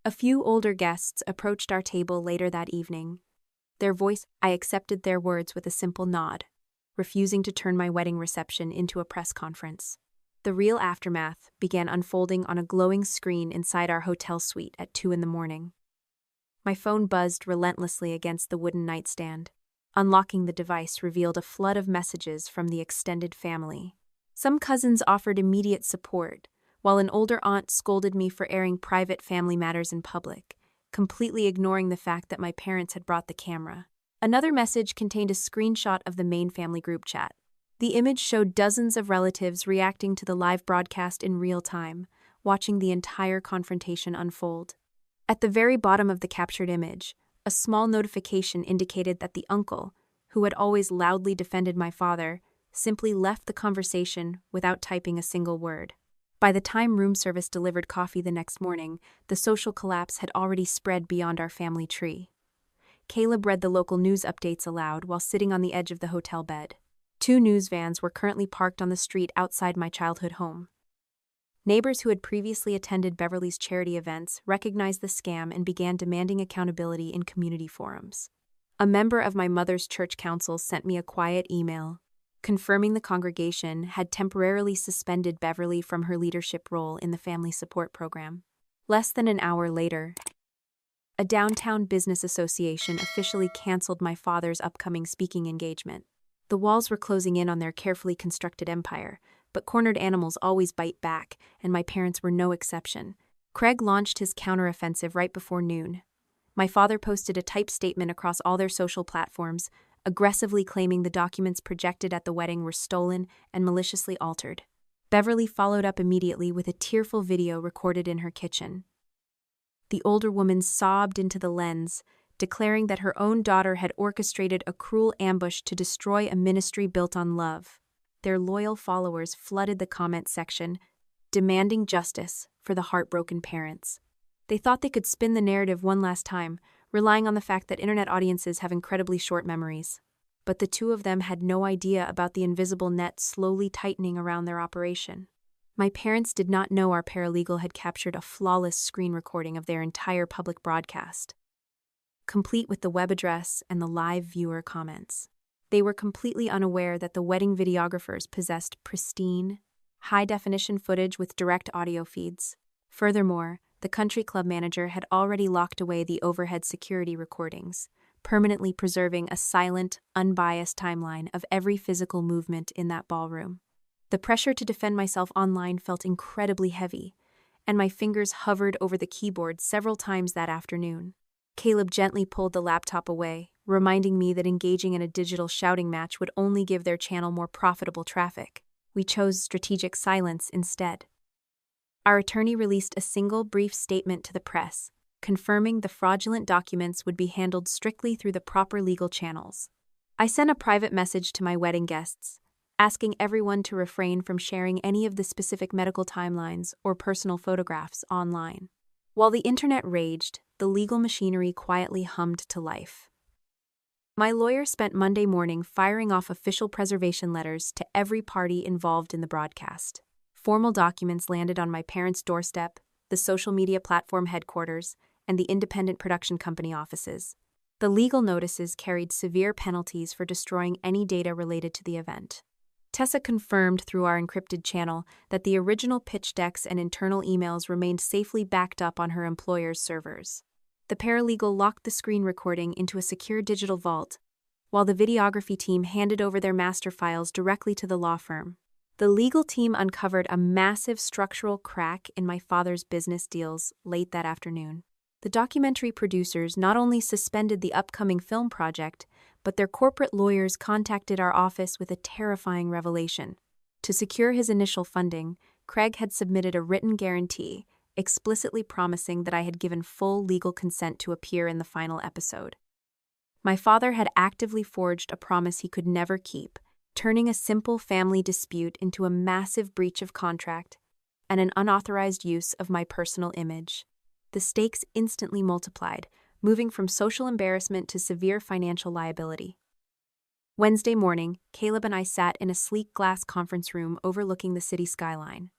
A few older guests approached our table later that evening. I accepted their words with a simple nod, refusing to turn my wedding reception into a press conference. The real aftermath began unfolding on a glowing screen inside our hotel suite at 2 a.m. My phone buzzed relentlessly against the wooden nightstand. Unlocking the device revealed a flood of messages from the extended family. Some cousins offered immediate support, while an older aunt scolded me for airing private family matters in public, completely ignoring the fact that my parents had brought the camera. Another message contained a screenshot of the main family group chat. The image showed dozens of relatives reacting to the live broadcast in real time, watching the entire confrontation unfold. At the very bottom of the captured image, a small notification indicated that the uncle, who had always loudly defended my father, simply left the conversation without typing a single word. By the time room service delivered coffee the next morning, the social collapse had already spread beyond our family tree. Caleb read the local news updates aloud while sitting on the edge of the hotel bed. 2 news vans were currently parked on the street outside my childhood home. Neighbors who had previously attended Beverly's charity events recognized the scam and began demanding accountability in community forums. A member of my mother's church council sent me a quiet email, confirming the congregation had temporarily suspended Beverly from her leadership role in the family support program. Less than an hour later, a downtown business association officially canceled my father's upcoming speaking engagement. The walls were closing in on their carefully constructed empire, but cornered animals always bite back, and my parents were no exception. Craig launched his counteroffensive right before noon. My father posted a typed statement across all their social platforms, aggressively claiming the documents projected at the wedding were stolen and maliciously altered. Beverly followed up immediately with a tearful video recorded in her kitchen. The older woman sobbed into the lens, declaring that her own daughter had orchestrated a cruel ambush to destroy a ministry built on love. Their loyal followers flooded the comment section, demanding justice for the heartbroken parents. They thought they could spin the narrative one last time, relying on the fact that internet audiences have incredibly short memories. But the two of them had no idea about the invisible net slowly tightening around their operation. My parents did not know our paralegal had captured a flawless screen recording of their entire public broadcast, complete with the web address and the live viewer comments. They were completely unaware that the wedding videographers possessed pristine, high-definition footage with direct audio feeds. Furthermore, the country club manager had already locked away the overhead security recordings, permanently preserving a silent, unbiased timeline of every physical movement in that ballroom. The pressure to defend myself online felt incredibly heavy, and my fingers hovered over the keyboard several times that afternoon. Caleb gently pulled the laptop away, reminding me that engaging in a digital shouting match would only give their channel more profitable traffic. We chose strategic silence instead. Our attorney released a single brief statement to the press, confirming the fraudulent documents would be handled strictly through the proper legal channels. I sent a private message to my wedding guests, asking everyone to refrain from sharing any of the specific medical timelines or personal photographs online. While the internet raged, the legal machinery quietly hummed to life. My lawyer spent Monday morning firing off official preservation letters to every party involved in the broadcast. Formal documents landed on my parents' doorstep, the social media platform headquarters, and the independent production company offices. The legal notices carried severe penalties for destroying any data related to the event. Tessa confirmed through our encrypted channel that the original pitch decks and internal emails remained safely backed up on her employer's servers. The paralegal locked the screen recording into a secure digital vault, while the videography team handed over their master files directly to the law firm. The legal team uncovered a massive structural crack in my father's business deals late that afternoon. The documentary producers not only suspended the upcoming film project, but their corporate lawyers contacted our office with a terrifying revelation. To secure his initial funding, Craig had submitted a written guarantee, explicitly promising that I had given full legal consent to appear in the final episode. My father had actively forged a promise he could never keep, turning a simple family dispute into a massive breach of contract and an unauthorized use of my personal image. The stakes instantly multiplied, moving from social embarrassment to severe financial liability. Wednesday morning, Caleb and I sat in a sleek glass conference room overlooking the city skyline.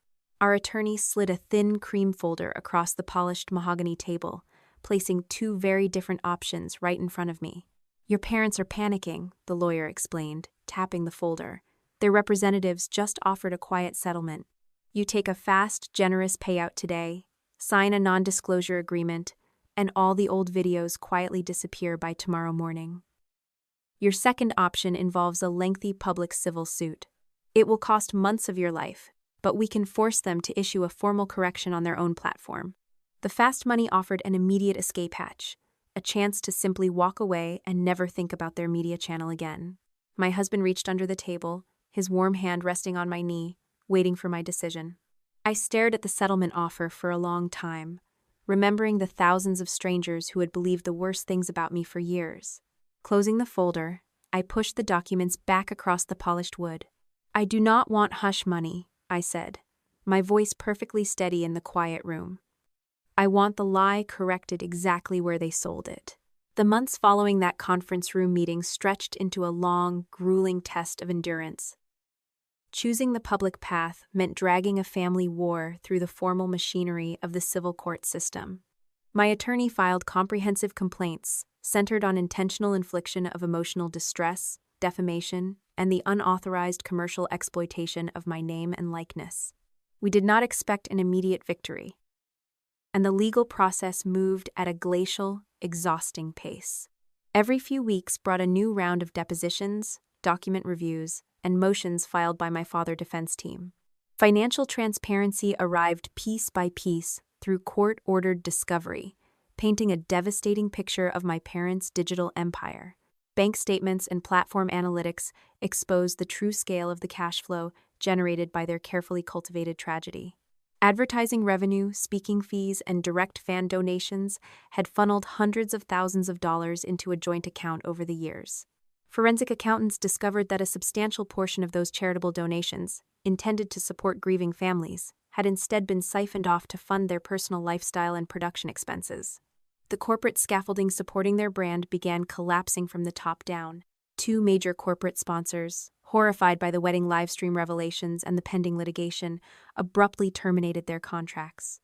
Our attorney slid a thin cream folder across the polished mahogany table, placing two very different options right in front of me. "Your parents are panicking," the lawyer explained, tapping the folder. "Their representatives just offered a quiet settlement. You take a fast, generous payout today, sign a non-disclosure agreement, and all the old videos quietly disappear by tomorrow morning. Your second option involves a lengthy public civil suit. It will cost months of your life, but we can force them to issue a formal correction on their own platform." The fast money offered an immediate escape hatch, a chance to simply walk away and never think about their media channel again. My husband reached under the table, his warm hand resting on my knee, waiting for my decision. I stared at the settlement offer for a long time, remembering the thousands of strangers who had believed the worst things about me for years. Closing the folder, I pushed the documents back across the polished wood. "I do not want hush money," I said, my voice perfectly steady in the quiet room. "I want the lie corrected exactly where they sold it." The months following that conference room meeting stretched into a long, grueling test of endurance. Choosing the public path meant dragging a family war through the formal machinery of the civil court system. My attorney filed comprehensive complaints centered on intentional infliction of emotional distress, defamation, and the unauthorized commercial exploitation of my name and likeness. We did not expect an immediate victory, and the legal process moved at a glacial, exhausting pace. Every few weeks brought a new round of depositions, document reviews, and motions filed by my father defense team. Financial transparency arrived piece by piece through court-ordered discovery, painting a devastating picture of my parents' digital empire. Bank statements and platform analytics exposed the true scale of the cash flow generated by their carefully cultivated tragedy. Advertising revenue, speaking fees, and direct fan donations had funneled hundreds of thousands of dollars into a joint account over the years. Forensic accountants discovered that a substantial portion of those charitable donations, intended to support grieving families, had instead been siphoned off to fund their personal lifestyle and production expenses. The corporate scaffolding supporting their brand began collapsing from the top down. Two major corporate sponsors, horrified by the wedding livestream revelations and the pending litigation, abruptly terminated their contracts.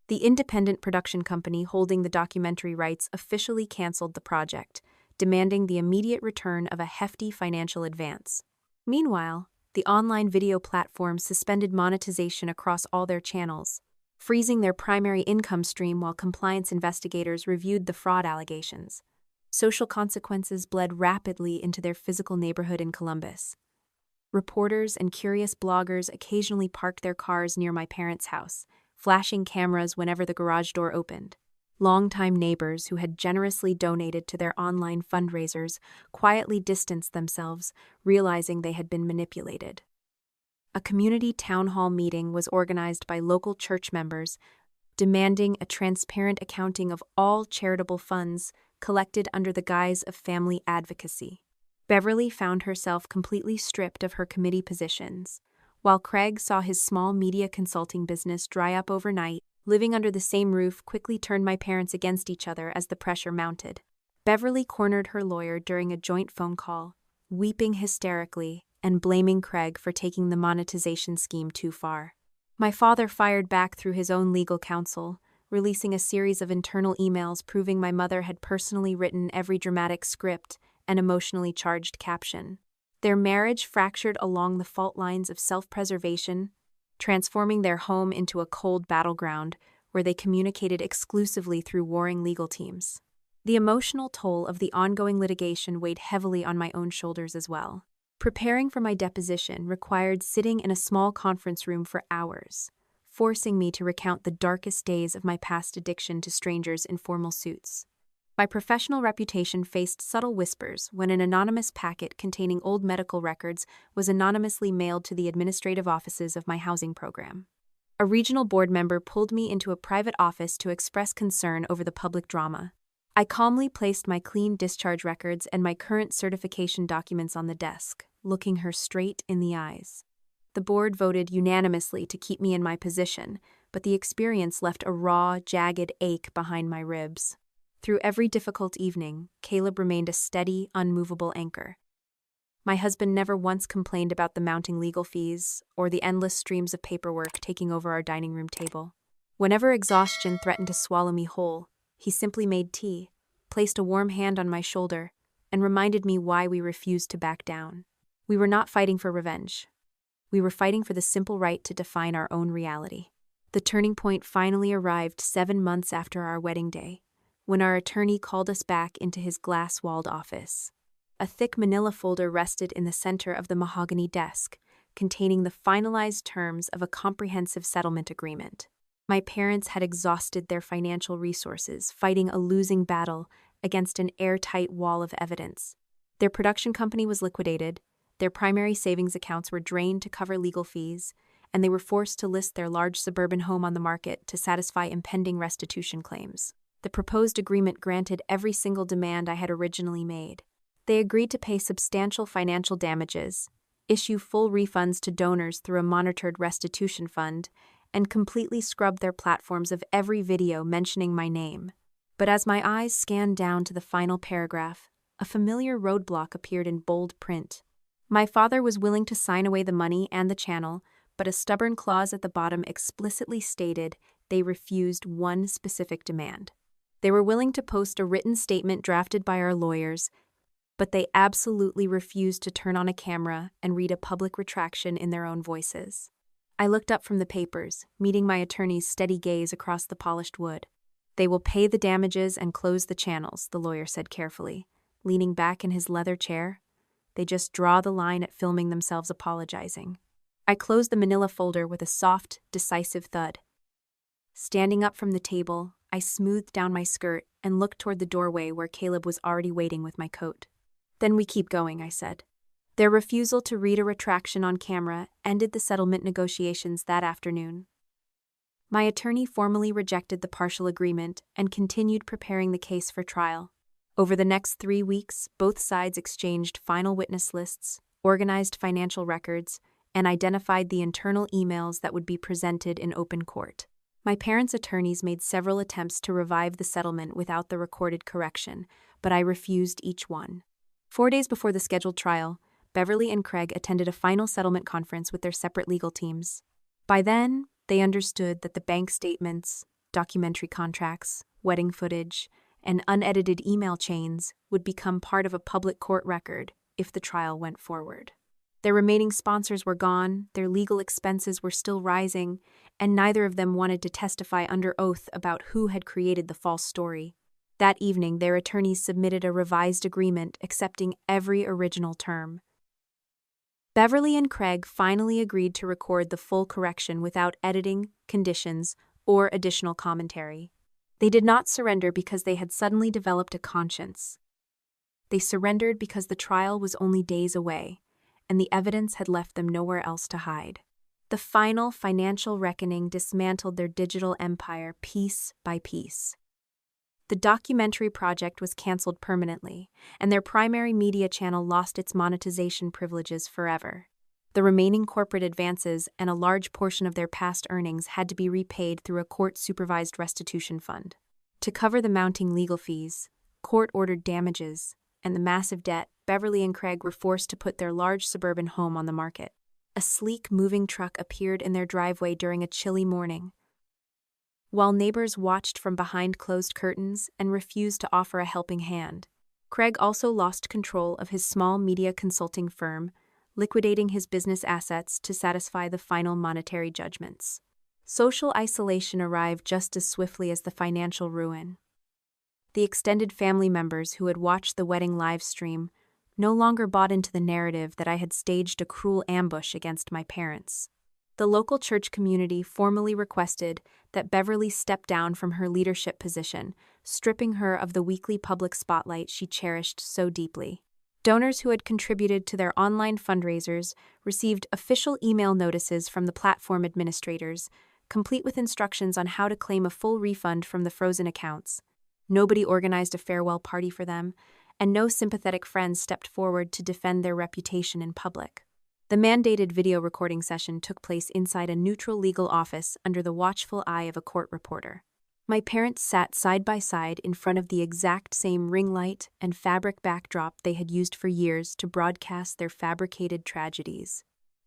The independent production company holding the documentary rights officially canceled the project, demanding the immediate return of a hefty financial advance. Meanwhile, the online video platform suspended monetization across all their channels, freezing their primary income stream while compliance investigators reviewed the fraud allegations. Social consequences bled rapidly into their physical neighborhood in Columbus. Reporters and curious bloggers occasionally parked their cars near my parents' house, flashing cameras whenever the garage door opened. Longtime neighbors who had generously donated to their online fundraisers quietly distanced themselves, realizing they had been manipulated. a community town hall meeting was organized by local church members, demanding a transparent accounting of all charitable funds collected under the guise of family advocacy. Beverly found herself completely stripped of her committee positions, while Craig saw his small media consulting business dry up overnight. Living under the same roof quickly turned my parents against each other as the pressure mounted. Beverly cornered her lawyer during a joint phone call, weeping hysterically and blaming Craig for taking the monetization scheme too far. My father fired back through his own legal counsel, releasing a series of internal emails proving my mother had personally written every dramatic script and emotionally charged caption. Their marriage fractured along the fault lines of self-preservation, transforming their home into a cold battleground where they communicated exclusively through warring legal teams. The emotional toll of the ongoing litigation weighed heavily on my own shoulders as well. Preparing for my deposition required sitting in a small conference room for hours, forcing me to recount the darkest days of my past addiction to strangers in formal suits. My professional reputation faced subtle whispers when an anonymous packet containing old medical records was anonymously mailed to the administrative offices of my housing program. A regional board member pulled me into a private office to express concern over the public drama. I calmly placed my clean discharge records and my current certification documents on the desk, looking her straight in the eyes. The board voted unanimously to keep me in my position, but the experience left a raw, jagged ache behind my ribs. Through every difficult evening, Caleb remained a steady, unmovable anchor. My husband never once complained about the mounting legal fees or the endless streams of paperwork taking over our dining room table. Whenever exhaustion threatened to swallow me whole, he simply made tea, placed a warm hand on my shoulder, and reminded me why we refused to back down. We were not fighting for revenge. We were fighting for the simple right to define our own reality. The turning point finally arrived 7 months after our wedding day, when our attorney called us back into his glass-walled office. A thick manila folder rested in the center of the mahogany desk, containing the finalized terms of a comprehensive settlement agreement. My parents had exhausted their financial resources, fighting a losing battle against an airtight wall of evidence. Their production company was liquidated, their primary savings accounts were drained to cover legal fees, and they were forced to list their large suburban home on the market to satisfy impending restitution claims. The proposed agreement granted every single demand I had originally made. They agreed to pay substantial financial damages, issue full refunds to donors through a monitored restitution fund, and completely scrub their platforms of every video mentioning my name. But as my eyes scanned down to the final paragraph, a familiar roadblock appeared in bold print. My father was willing to sign away the money and the channel, but a stubborn clause at the bottom explicitly stated they refused one specific demand. They were willing to post a written statement drafted by our lawyers, but they absolutely refused to turn on a camera and read a public retraction in their own voices. I looked up from the papers, meeting my attorney's steady gaze across the polished wood. They will pay the damages and close the channels, the lawyer said carefully, leaning back in his leather chair. They just draw the line at filming themselves apologizing. I closed the manila folder with a soft, decisive thud. Standing up from the table, I smoothed down my skirt and looked toward the doorway where Caleb was already waiting with my coat. Then we keep going, I said. Their refusal to read a retraction on camera ended the settlement negotiations that afternoon. My attorney formally rejected the partial agreement and continued preparing the case for trial. Over the next 3 weeks, both sides exchanged final witness lists, organized financial records, and identified the internal emails that would be presented in open court. My parents' attorneys made several attempts to revive the settlement without the recorded correction, but I refused each one. 4 days before the scheduled trial, Beverly and Craig attended a final settlement conference with their separate legal teams. By then, they understood that the bank statements, documentary contracts, wedding footage, and unedited email chains would become part of a public court record if the trial went forward. Their remaining sponsors were gone, their legal expenses were still rising, and neither of them wanted to testify under oath about who had created the false story. That evening, their attorneys submitted a revised agreement accepting every original term. Beverly and Craig finally agreed to record the full correction without editing, conditions, or additional commentary. They did not surrender because they had suddenly developed a conscience. They surrendered because the trial was only days away, and the evidence had left them nowhere else to hide. The final financial reckoning dismantled their digital empire piece by piece. The documentary project was canceled permanently, and their primary media channel lost its monetization privileges forever. The remaining corporate advances and a large portion of their past earnings had to be repaid through a court-supervised restitution fund. To cover the mounting legal fees, court-ordered damages, and the massive debt, Beverly and Craig were forced to put their large suburban home on the market. A sleek moving truck appeared in their driveway during a chilly morning. While neighbors watched from behind closed curtains and refused to offer a helping hand, Craig also lost control of his small media consulting firm, liquidating his business assets to satisfy the final monetary judgments. Social isolation arrived just as swiftly as the financial ruin. The extended family members who had watched the wedding live stream no longer bought into the narrative that I had staged a cruel ambush against my parents. The local church community formally requested that Beverly step down from her leadership position, stripping her of the weekly public spotlight she cherished so deeply. Donors who had contributed to their online fundraisers received official email notices from the platform administrators, complete with instructions on how to claim a full refund from the frozen accounts. Nobody organized a farewell party for them, and no sympathetic friends stepped forward to defend their reputation in public. The mandated video recording session took place inside a neutral legal office under the watchful eye of a court reporter. My parents sat side by side in front of the exact same ring light and fabric backdrop they had used for years to broadcast their fabricated tragedies.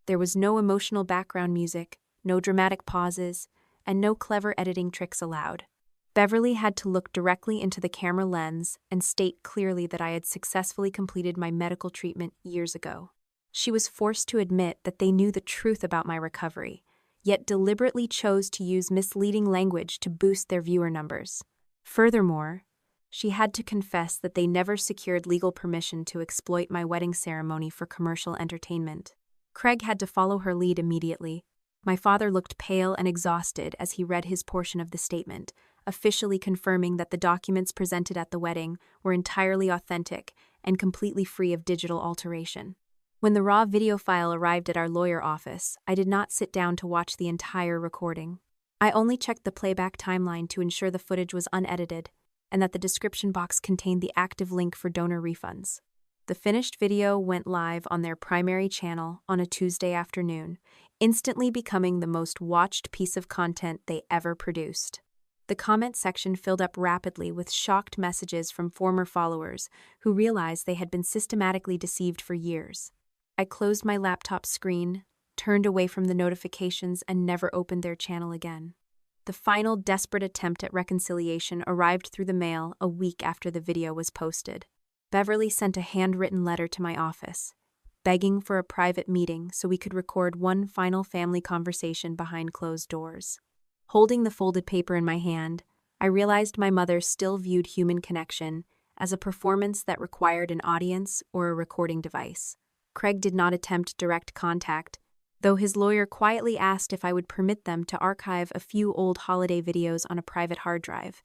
There was no emotional background music, no dramatic pauses, and no clever editing tricks allowed. Beverly had to look directly into the camera lens and state clearly that I had successfully completed my medical treatment years ago. She was forced to admit that they knew the truth about my recovery, yet deliberately chose to use misleading language to boost their viewer numbers. Furthermore, she had to confess that they never secured legal permission to exploit my wedding ceremony for commercial entertainment. Craig had to follow her lead immediately. My father looked pale and exhausted as he read his portion of the statement, officially confirming that the documents presented at the wedding were entirely authentic and completely free of digital alteration. When the raw video file arrived at our lawyer office, I did not sit down to watch the entire recording. I only checked the playback timeline to ensure the footage was unedited and that the description box contained the active link for donor refunds. The finished video went live on their primary channel on a Tuesday afternoon, instantly becoming the most watched piece of content they ever produced. The comment section filled up rapidly with shocked messages from former followers who realized they had been systematically deceived for years. I closed my laptop screen, turned away from the notifications, and never opened their channel again. The final desperate attempt at reconciliation arrived through the mail a week after the video was posted. Beverly sent a handwritten letter to my office, begging for a private meeting so we could record one final family conversation behind closed doors. Holding the folded paper in my hand, I realized my mother still viewed human connection as a performance that required an audience or a recording device. Craig did not attempt direct contact, though his lawyer quietly asked if I would permit them to archive a few old holiday videos on a private hard drive.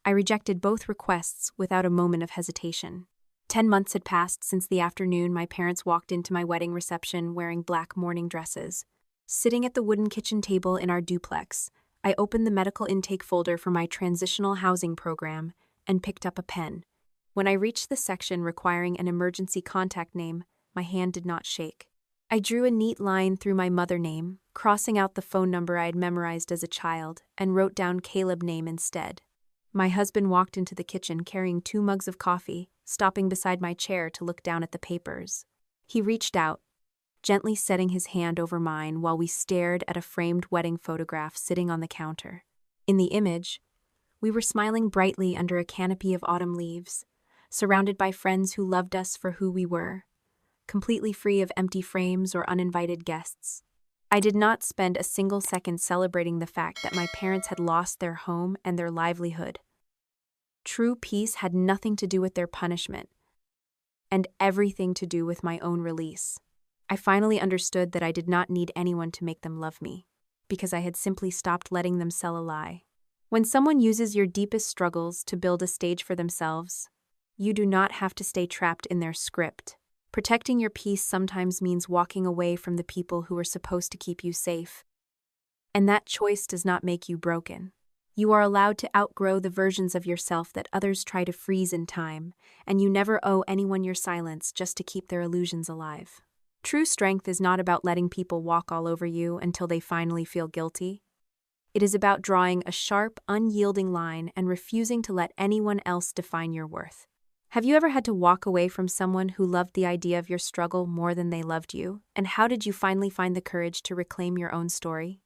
I rejected both requests without a moment of hesitation. 10 months had passed since the afternoon my parents walked into my wedding reception wearing black mourning dresses. Sitting at the wooden kitchen table in our duplex, I opened the medical intake folder for my transitional housing program and picked up a pen. When I reached the section requiring an emergency contact name, my hand did not shake. I drew a neat line through my mother name, crossing out the phone number I had memorized as a child, and wrote down Caleb name instead. My husband walked into the kitchen carrying 2 mugs of coffee, stopping beside my chair to look down at the papers. He reached out, gently setting his hand over mine while we stared at a framed wedding photograph sitting on the counter. In the image, we were smiling brightly under a canopy of autumn leaves, surrounded by friends who loved us for who we were, completely free of empty frames or uninvited guests. I did not spend a single second celebrating the fact that my parents had lost their home and their livelihood. True peace had nothing to do with their punishment, and everything to do with my own release. I finally understood that I did not need anyone to make them love me, because I had simply stopped letting them sell a lie. When someone uses your deepest struggles to build a stage for themselves, you do not have to stay trapped in their script. Protecting your peace sometimes means walking away from the people who are supposed to keep you safe. And that choice does not make you broken. You are allowed to outgrow the versions of yourself that others try to freeze in time, and you never owe anyone your silence just to keep their illusions alive. True strength is not about letting people walk all over you until they finally feel guilty. It is about drawing a sharp, unyielding line and refusing to let anyone else define your worth. Have you ever had to walk away from someone who loved the idea of your struggle more than they loved you? And how did you finally find the courage to reclaim your own story?